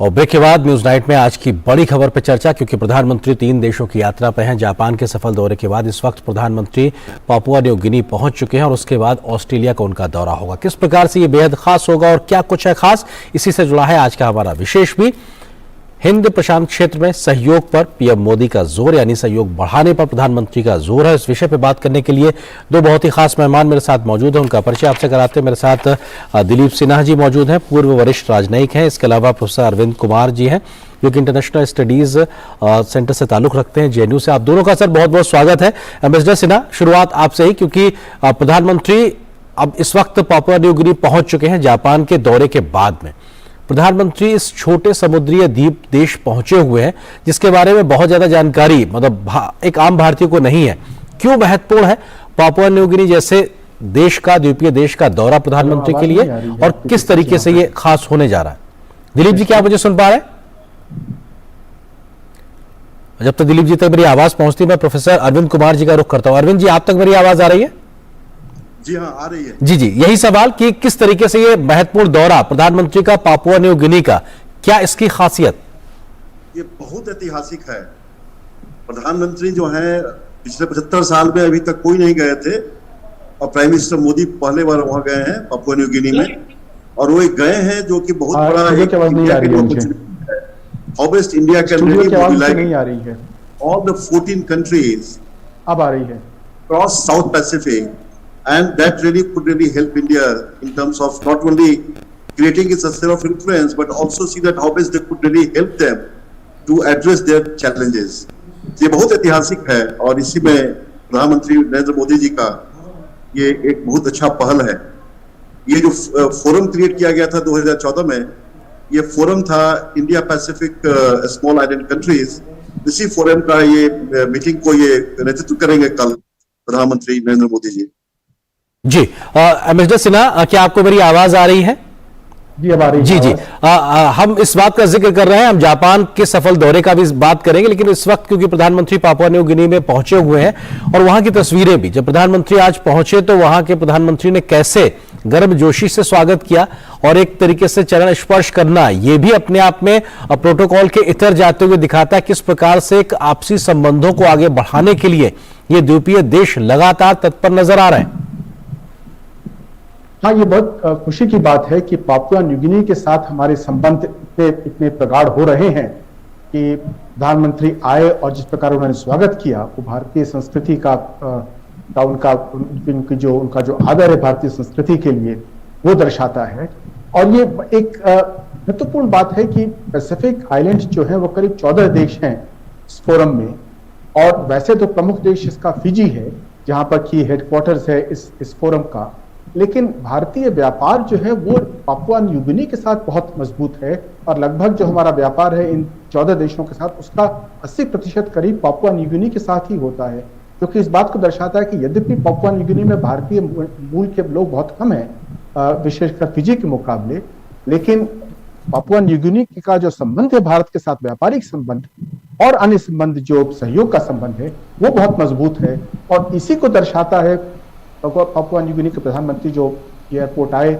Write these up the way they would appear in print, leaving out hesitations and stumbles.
और ब्रेक के बाद न्यूज नाइट में आज की बड़ी खबर पर चर्चा, क्योंकि प्रधानमंत्री 3 देशों की यात्रा पर हैं। जापान के सफल दौरे के बाद इस वक्त प्रधानमंत्री पापुआ न्यू गिनी पहुंच चुके हैं और उसके बाद ऑस्ट्रेलिया का उनका दौरा होगा। किस प्रकार से ये बेहद खास होगा और क्या कुछ है खास, इसी से जुड़ा है आज का हमारा विशेष भी। हिंद प्रशांत क्षेत्र में सहयोग पर पीएम मोदी का जोर, यानी सहयोग बढ़ाने पर प्रधानमंत्री का जोर है। इस विषय पर बात करने के लिए दो बहुत ही खास मेहमान मेरे साथ मौजूद हैं। उनका परिचय आपसे कराते हैं। मेरे साथ दिलीप सिन्हा जी मौजूद हैं, पूर्व वरिष्ठ राजनयिक हैं। इसके अलावा प्रोफेसर अरविंद कुमार जी हैं, जो कि इंटरनेशनल स्टडीज सेंटर से ताल्लुक रखते हैं, जेएनयू से। आप दोनों का सर बहुत बहुत स्वागत है। एम्बेसडर सिन्हा, शुरुआत आपसे ही, क्योंकि प्रधानमंत्री अब इस वक्त पापुआ न्यू गिनी पहुंच चुके हैं जापान के दौरे के बाद में। प्रधानमंत्री इस छोटे समुद्रीय द्वीप देश पहुंचे हुए हैं, जिसके बारे में बहुत ज्यादा जानकारी मतलब एक आम भारतीय को नहीं है। क्यों महत्वपूर्ण है पापुआ न्यू गिनी जैसे देश का, द्वीपीय देश का दौरा प्रधानमंत्री के लिए, और किस तरीके से ये खास होने जा रहा है? दिलीप जी, क्या आप मुझे सुन पा रहे हैं? जब तक दिलीप जी तक मेरी आवाज पहुंचती है, मैं प्रोफेसर अरविंद कुमार जी का रुख करता हूं। अरविंद जी, आप तक मेरी आवाज आ रही है? जी हाँ, आ रही है। जी, यही सवाल कि किस तरीके से ये महत्वपूर्ण दौरा प्रधानमंत्री का पापुआ न्यू गिनी का, क्या इसकी खासियत? ये बहुत ऐतिहासिक है। प्रधानमंत्री जो है पिछले 75 साल में अभी तक कोई नहीं गए थे, और प्राइम मिनिस्टर मोदी पहले बार वहां गए हैं पापुआ न्यू गिनी में, और वो एक गए हैं जो कि बहुत बड़ा how best India can really all the 14 countries अब आ रही है across South Pacific, and that really could really help India in terms of not only creating its sphere of influence, but also see that how best they could really help them to address their challenges. ये बहुत ऐतिहासिक है, और इसी में प्रधानमंत्री नरेंद्र मोदी जी का ये एक बहुत अच्छा पहल है। ये जो फोरम क्रिएट किया गया था 2014 में, ये फोरम था India Pacific small island countries. इसी फोरम का ये मीटिंग को ये नेतृत्व करेंगे कल प्रधानमंत्री नरेंद्र मोदी जी। जी, एम्बेसडर सिन्हा, क्या आपको मेरी आवाज आ रही है? जी, अब आ रही है। जी, हम इस बात का जिक्र कर रहे हैं, हम जापान के सफल दौरे का भी बात करेंगे, लेकिन इस वक्त क्योंकि प्रधानमंत्री पापुआ न्यू गिनी में पहुंचे हुए हैं और वहां की तस्वीरें भी, जब प्रधानमंत्री आज पहुंचे तो वहां के प्रधानमंत्री ने कैसे गर्मजोशी से स्वागत किया, और एक तरीके से चरण स्पर्श करना, ये भी अपने आप में प्रोटोकॉल के इतर जाते हुए दिखाता है किस प्रकार से एक आपसी संबंधों को आगे बढ़ाने के लिए ये द्वीपीय देश लगातार तत्पर नजर आ रहे हैं। हाँ, ये बहुत खुशी की बात है कि पापुआ न्यू गिनी के साथ हमारे संबंध इतने प्रगाढ़ हो रहे हैं कि प्रधानमंत्री आए और जिस प्रकार उन्होंने स्वागत किया, वो भारतीय संस्कृति का उनका जो आदर है भारतीय संस्कृति के लिए, वो दर्शाता है। और ये एक महत्वपूर्ण बात है कि पैसिफिक आइलैंड जो है वो करीब 14 देश हैं इस फोरम में, और वैसे तो प्रमुख देश इसका फिजी है, जहां पर की हेडक्वार्टर्स है इस फोरम का, लेकिन भारतीय व्यापार जो है वो पापुआ न्यू गिनी के साथ बहुत मजबूत है, और लगभग जो हमारा व्यापार है इन 14 देशों के साथ, उसका 80% करीब पापुआ न्यू गिनी के साथ ही होता है, जो कि इस बात को दर्शाता है कि यद्यपि पापुआ न्यू गिनी में भारतीय मूल के लोग बहुत कम हैं, विशेषकर फिजी के मुकाबले, लेकिन पापुआ न्यू गिनी का जो संबंध है भारत के साथ, व्यापारिक संबंध और अन्य संबंध, जो सहयोग का संबंध है, वो बहुत मजबूत है। और इसी को दर्शाता है पापुआ न्यू गिनी के प्रधानमंत्री जो एयरपोर्ट आए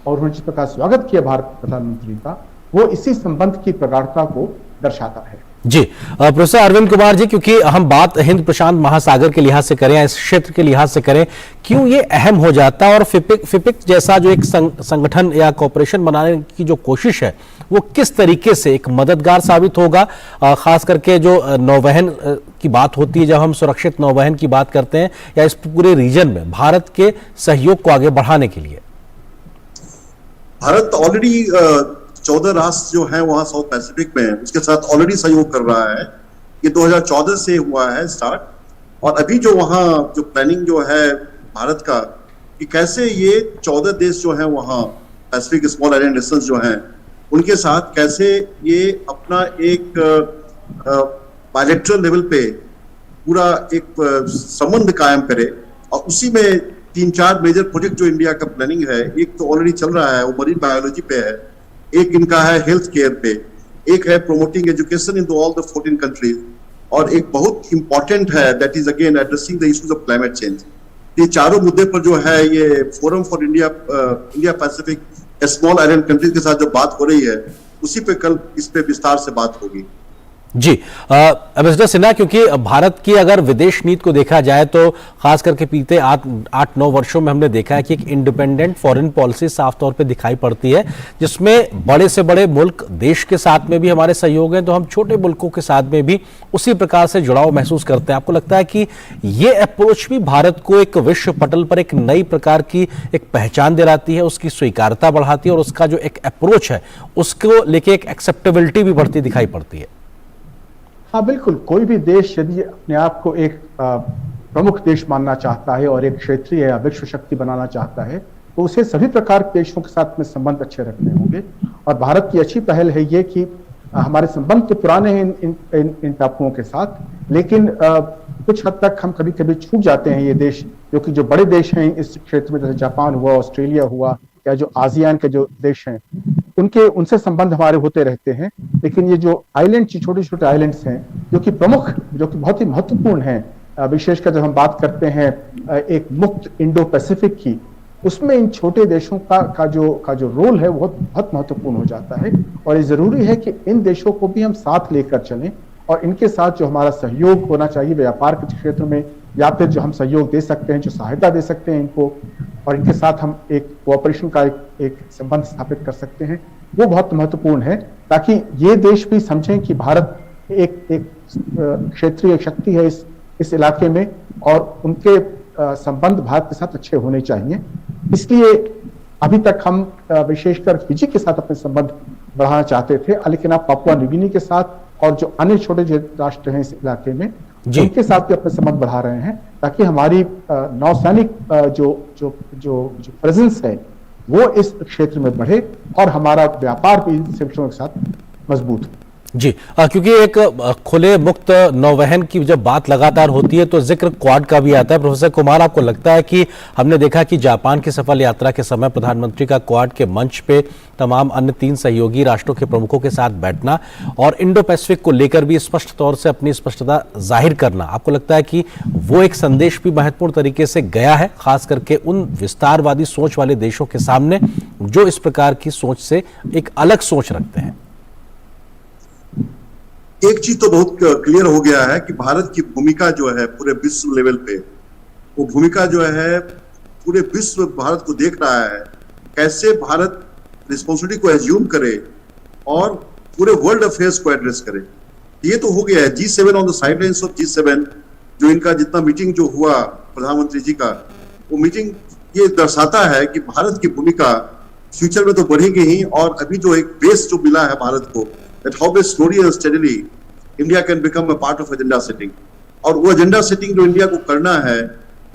और उन्होंने जिस प्रकार स्वागत किया भारत प्रधानमंत्री का, वो इसी संबंध की प्रगाढ़ता को दर्शाता है। जी, प्रोफेसर अरविंद कुमार जी, क्योंकि हम बात हिंद प्रशांत महासागर के लिहाज से करें, इस क्षेत्र के लिहाज से करें, क्यों ये अहम हो जाता है, और फिपिक जैसा जो एक संगठन या कॉरपोरेशन बनाने की जो कोशिश है, वो किस तरीके से एक मददगार साबित होगा, खास करके जो नौवहन की बात होती है, जब हम सुरक्षित नौवहन की बात करते हैं, या इस पूरे रीजन में भारत के सहयोग को आगे बढ़ाने के लिए? भारत ऑलरेडी 14 राष्ट्र जो है वहां साउथ पैसिफिक में, उसके साथ ऑलरेडी सहयोग कर रहा है। ये 2014 से हुआ है स्टार्ट, और अभी जो वहाँ जो प्लानिंग जो है भारत का, कि कैसे ये 14 देश जो है वहाँ पैसिफिक स्मॉल आइलैंड नेशंस जो हैं, उनके साथ कैसे ये अपना एक बायलैटरल लेवल पे पूरा एक संबंध कायम करे। और उसी में 3-4 मेजर प्रोजेक्ट जो इंडिया का प्लानिंग है, एक तो ऑलरेडी चल रहा है, वो मरीन बायोलॉजी पे है, एक इनका है हेल्थ केयर पे, एक है promoting education in all the 14 countries, और एक बहुत इंपॉर्टेंट है that is again addressing the issues of climate change. ये चारों मुद्दे पर जो है ये forum for India Pacific small island countries के साथ जो बात हो रही है, उसी पे कल इस पे विस्तार से बात होगी। जी एम्बेसडर सिन्हा, क्योंकि भारत की अगर विदेश नीति को देखा जाए तो खास करके बीते 8-9 वर्षों में हमने देखा है कि एक इंडिपेंडेंट फॉरेन पॉलिसी साफ तौर पे दिखाई पड़ती है, जिसमें बड़े से बड़े मुल्क देश के साथ में भी हमारे सहयोग है, तो हम छोटे मुल्कों के साथ में भी उसी प्रकार से जुड़ाव महसूस करते हैं। आपको लगता है कि ये अप्रोच भी भारत को एक विश्व पटल पर एक नई प्रकार की एक पहचान दिलाती है, उसकी स्वीकार्यता बढ़ाती है और उसका जो एक अप्रोच है उसको लेके एक एक्सेप्टेबिलिटी भी बढ़ती दिखाई पड़ती है? हाँ बिल्कुल, कोई भी देश यदि अपने आप को एक प्रमुख देश मानना चाहता है और एक क्षेत्रीय या विश्व शक्ति बनाना चाहता है तो उसे सभी प्रकार के देशों के साथ में संबंध अच्छे रखने होंगे। और भारत की अच्छी पहल है ये कि हमारे संबंध तो पुराने हैं इन टापुओं के साथ, लेकिन कुछ हद तक हम कभी कभी छूट जाते हैं ये देश, जो कि जो बड़े देश हैं इस क्षेत्र में, जैसे जापान हुआ, ऑस्ट्रेलिया हुआ, या जो आसियान के जो देश हैं उनसे संबंध हमारे होते रहते हैं। लेकिन ये जो आइलैंड, छोटे छोटे आइलैंड्स हैं जो कि प्रमुख, जो कि बहुत ही महत्वपूर्ण हैं, विशेषकर जब हम बात करते हैं एक मुक्त इंडो पैसिफिक की, उसमें इन छोटे देशों का जो रोल है वो बहुत महत्वपूर्ण हो जाता है। और ये जरूरी है कि इन देशों को भी हम साथ लेकर चलें और इनके साथ जो हमारा सहयोग होना चाहिए व्यापार के क्षेत्र में, या फिर जो हम सहयोग दे सकते हैं, जो सहायता दे सकते हैं इनको, और इनके साथ हम एक कोऑपरेशन का एक संबंध स्थापित कर सकते हैं, वो बहुत महत्वपूर्ण है, ताकि ये देश भी समझें कि भारत एक क्षेत्रीय शक्ति है इस इलाके में और उनके संबंध भारत के साथ अच्छे होने चाहिए। इसलिए अभी तक हम विशेषकर फिजी के साथ अपने संबंध बढ़ाना चाहते थे, लेकिन अब पापुआ न्यू गिनी के साथ और जो अन्य छोटे राष्ट्र हैं इस इलाके में उनके साथ भी अपने संबंध बढ़ा रहे हैं, ताकि हमारी नौसैनिक जो प्रेजेंस है वो इस क्षेत्र में बढ़े और हमारा व्यापार भी इन देशों के साथ मजबूत हो। जी क्योंकि एक खुले मुक्त नौवहन की जब बात लगातार होती है तो जिक्र क्वाड का भी आता है। प्रोफेसर कुमार, आपको लगता है कि हमने देखा कि जापान की सफल यात्रा के समय प्रधानमंत्री का क्वाड के मंच पे तमाम अन्य 3 सहयोगी राष्ट्रों के प्रमुखों के साथ बैठना और इंडो पैसिफिक को लेकर भी स्पष्ट तौर से अपनी स्पष्टता जाहिर करना, आपको लगता है कि वो एक संदेश भी महत्वपूर्ण तरीके से गया है, खास करके उन विस्तारवादी सोच वाले देशों के सामने जो इस प्रकार की सोच से एक अलग सोच रखते हैं? एक चीज तो बहुत क्लियर हो गया है कि भारत की भूमिका जो है पूरे विश्व लेवल पे, वो भूमिका जो है पूरे विश्व भारत को देख रहा है, कैसे भारत रिस्पॉन्सिबिलिटी को एज्यूम करे और पूरे वर्ल्ड अफेयर्स को एड्रेस करे। ये तो हो गया है। G7 on the sidelines of G7, जो इनका जितना मीटिंग जो हुआ प्रधानमंत्री जी का, वो मीटिंग ये दर्शाता है कि भारत की भूमिका फ्यूचर में तो बढ़ेगी ही, और अभी जो एक बेस जो मिला है भारत को, that how slowly and steadily India can become a part of agenda setting, और वो एजेंडा सेटिंग जो इंडिया को करना है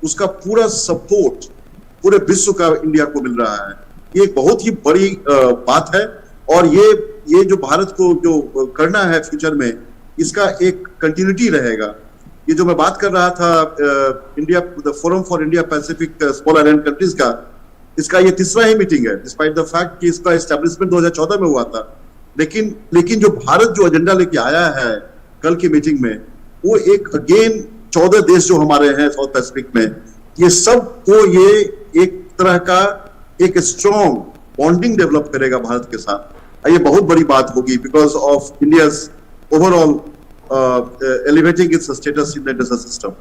उसका पूरा सपोर्ट पूरे विश्व का इंडिया को मिल रहा है। ये एक बहुत ही बड़ी बात है, और ये जो भारत को जो करना है फ्यूचर में, इसका एक कंटिन्यूटी रहेगा। ये जो मैं बात कर रहा था India the forum for India Pacific small island countries का, इसका ये 3रा ही मीटिंग है, डिस्पाइट द फैक्ट कि इसका एस्टेब्लिशमेंट 2014 में हुआ था। लेकिन जो भारत जो एजेंडा लेके आया है कल की मीटिंग में, वो एक अगेन 14 देश जो हमारे हैं साउथ पैसिफिक में, ये सब को ये एक तरह का एक स्ट्रॉन्ग बॉन्डिंग डेवलप करेगा भारत के साथ। ये बहुत बड़ी बात होगी because of India's overall elevating its status in the international system.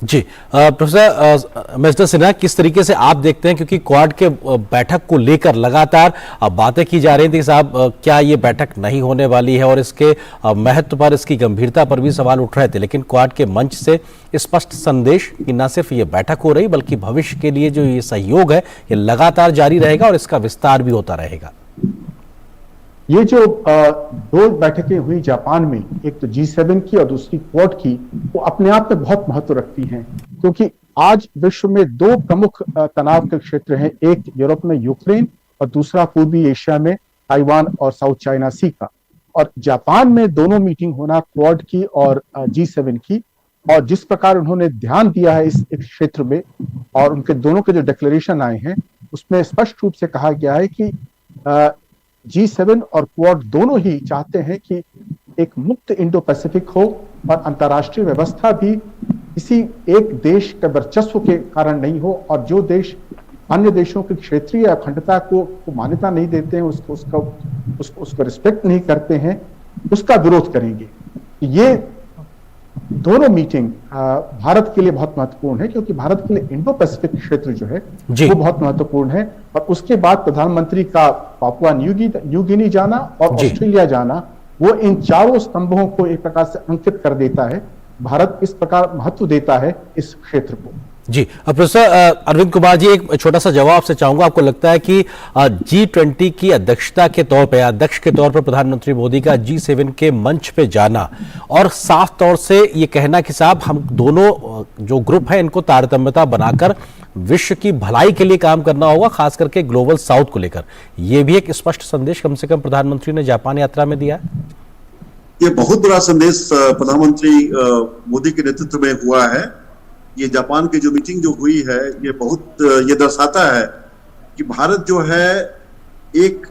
जी प्रोफेसर मिस्टर सिन्हा, किस तरीके से आप देखते हैं, क्योंकि क्वाड के बैठक को लेकर लगातार बातें की जा रही थी, साहब क्या ये बैठक नहीं होने वाली है, और इसके महत्व पर, इसकी गंभीरता पर भी सवाल उठ रहे थे, लेकिन क्वाड के मंच से स्पष्ट संदेश कि न सिर्फ ये बैठक हो रही बल्कि भविष्य के लिए जो ये सहयोग है ये लगातार जारी रहेगा और इसका विस्तार भी होता रहेगा। ये जो 2 बैठकें हुई जापान में, एक तो G7 की और दूसरी क्वाड की, वो अपने आप में बहुत महत्व रखती हैं, क्योंकि आज विश्व में 2 प्रमुख तनाव के क्षेत्र हैं, एक यूरोप में यूक्रेन और दूसरा पूर्वी एशिया में ताइवान और साउथ चाइना सी का। और जापान में दोनों मीटिंग होना, क्वाड की और G7 की, और जिस प्रकार उन्होंने ध्यान दिया है इस क्षेत्र में, और उनके दोनों के जो डिक्लेरेशन आए हैं उसमें स्पष्ट रूप से कहा गया है कि G7 और क्वाड दोनों ही चाहते हैं कि एक मुक्त इंडो पैसिफिक हो और अंतर्राष्ट्रीय व्यवस्था भी किसी एक देश के वर्चस्व के कारण नहीं हो, और जो देश अन्य देशों की क्षेत्रीय अखंडता को मान्यता नहीं देते हैं उसको रिस्पेक्ट नहीं करते हैं, उसका विरोध करेंगे। ये दोनों मीटिंग भारत के लिए बहुत महत्वपूर्ण है, क्योंकि भारत के लिए इंडो पैसिफिक क्षेत्र जो है वो बहुत महत्वपूर्ण है। और उसके बाद प्रधानमंत्री का पापुआ न्यू गिनी जाना और ऑस्ट्रेलिया जाना, वो इन चारों स्तंभों को एक प्रकार से अंकित कर देता है। भारत इस प्रकार महत्व देता है इस क्षेत्र को। जी, प्रोफेसर अरविंद कुमार जी, एक छोटा सा जवाब आपसे चाहूंगा। आपको लगता है कि G20 की अध्यक्षता के तौर पे, अध्यक्ष के तौर पर प्रधानमंत्री मोदी का G7 के मंच पे जाना और साफ तौर से ये कहना कि साहब हम दोनों जो ग्रुप है इनको तारतम्यता बनाकर विश्व की भलाई के लिए काम करना होगा, खास करके ग्लोबल साउथ को लेकर, ये भी एक स्पष्ट संदेश कम से कम प्रधानमंत्री ने जापान यात्रा में दिया है? ये बहुत बड़ा संदेश प्रधानमंत्री मोदी के नेतृत्व में हुआ है। ये जापान की जो मीटिंग जो हुई है, ये बहुत ये दर्शाता है कि भारत जो है एक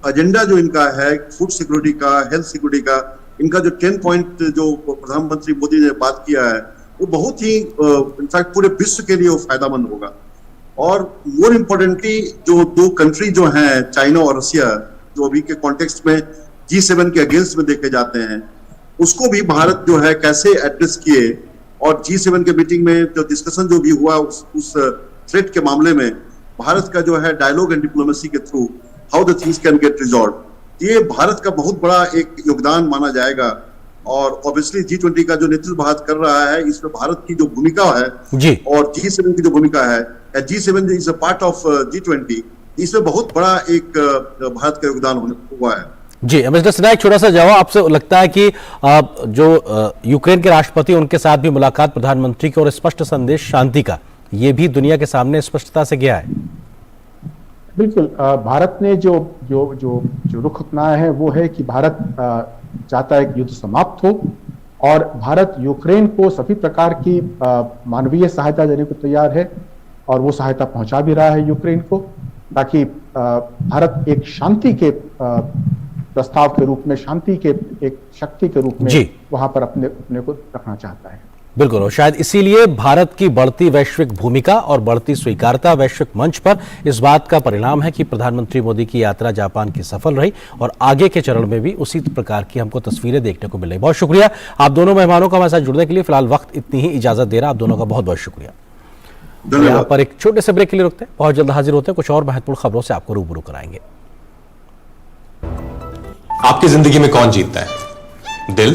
एजेंडा जो इनका है फूड सिक्योरिटी का, हेल्थ सिक्योरिटी का, इनका जो 10 पॉइंट जो प्रधानमंत्री मोदी ने बात किया है, वो बहुत ही इनफैक्ट पूरे विश्व के लिए वो फायदामंद होगा। और मोर इम्पोर्टेंटली जो दो कंट्री जो हैं, चाइना और रशिया, जो अभी के कॉन्टेक्स्ट में G7 के अगेंस्ट में देखे जाते हैं, उसको भी भारत जो है कैसे एड्रेस किए। और G7 के मीटिंग में जो डिस्कशन जो भी हुआ उस थ्रेट के मामले में भारत का जो है डायलॉग एंड डिप्लोमेसी के through how the things can get resolve, ये भारत का बहुत बड़ा एक योगदान माना जाएगा। और ऑब्वियसली G20 का जो नेतृत्व भारत कर रहा है, इसमें भारत की जो भूमिका है जी, और G7 की जो भूमिका है, G7 is a part of G20, इसमें बहुत बड़ा एक भारत का योगदान हुआ है। जी, एम्बेसडर सिन्हा, एक छोटा सा जवाब। आपसे लगता है कि जो यूक्रेन के राष्ट्रपति, उनके साथ भी मुलाकात प्रधानमंत्री की और स्पष्ट संदेश शांति का, ये भी दुनिया के सामने स्पष्टता से गया है? बिल्कुल, भारत ने जो जो जो जो रुख अपनाया है वो है कि भारत चाहता है कि युद्ध समाप्त हो, और भारत यूक्रेन को सभी प्रकार की मानवीय सहायता देने को तैयार है, और वो सहायता पहुंचा भी रहा है यूक्रेन को, ताकि भारत एक शांति के प्रस्ताव के रूप में, शांति के एक शक्ति के रूप में वहां पर अपने को रखना चाहता है। बिल्कुल, और शायद इसीलिए भारत की बढ़ती वैश्विक भूमिका और बढ़ती स्वीकार्यता वैश्विक मंच पर इस बात का परिणाम है कि प्रधानमंत्री मोदी की यात्रा जापान की सफल रही, और आगे के चरण में भी उसी प्रकार की हमको तस्वीरें देखने को मिल रही। बहुत शुक्रिया आप दोनों मेहमानों का हमारे साथ जुड़ने के लिए। फिलहाल वक्त इतनी ही इजाजत दे रहा, आप दोनों का बहुत बहुत शुक्रिया। यहाँ पर एक छोटे से ब्रेक के लिए रुकते हैं, बहुत जल्द हाजिर होते हैं, कुछ और महत्वपूर्ण खबरों से आपको रूबरू कराएंगे। आपकी जिंदगी में कौन जीतता है, दिल